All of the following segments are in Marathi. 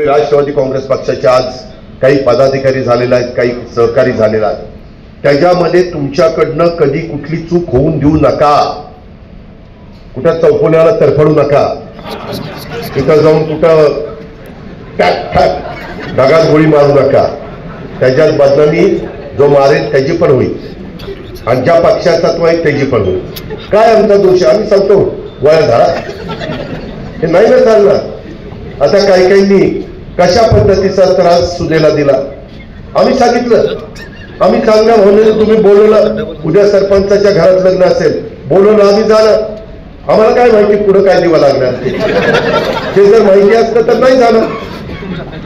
राष्ट्रवादी काँग्रेस पक्षाचे आज काही पदाधिकारी झालेले आहेत, काही सहकारी झालेले आहेत. त्याच्यामध्ये तुमच्याकडनं कधी कुठली चूक होऊन देऊ नका. कुठं चौकोनाला तरफडू नका. तिथं जाऊन कुठं टॅक टॅक ढगात गोळी मारू नका. त्याच्यात बदनामी जो मारेल त्याची पण होईल आणि ज्या पक्षाचा तो आहे त्याची पण होईल. काय आमचा दोष आहे? आम्ही सांगतो वया धरा, हे नाही ना चालणार. आता काही काहींनी कशा पद्धतीचा त्रास सुनेला दिला आम्ही सांगितलं. आम्ही चांगल्या भावनेने तुम्ही बोलवलं, उद्या सरपंचाच्या घरात लग्न असेल बोलवलं, आम्ही झालं. आम्हाला काय माहिती पुढे काय दिवा लागणार ते जर माहिती असतं तर नाही झालं.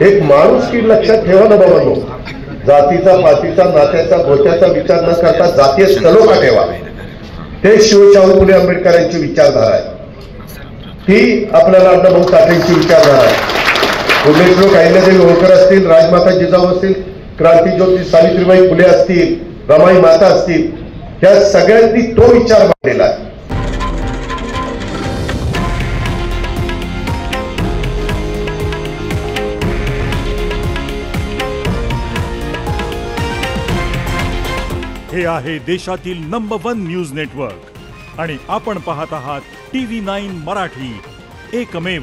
एक माणूस की लक्षात ठेवा ना बाबांनो, जातीचा पातीचा नात्याचा गोत्याचा विचार न करता जातीय सलोखा ठेवा. ते शिवशाहू फुले आंबेडकरांची विचारधारा आहे. ती आपल्याला अण्णाभाऊ साठेंची विचारधारा आहे. पुण्यश्लोक अहिल्यादेवी होळकर असतील, राजमाता जिजाऊ असतील, क्रांतीज्योती सावित्रीबाई फुले असतील, रमाई माता असतील, त्या सगळ्यांनी तो विचार मांडलेला आहे. हे आहे देशातील नंबर 1 न्यूज नेटवर्क आणि आपण पाहत आहात TV9 मराठी, एकमेव.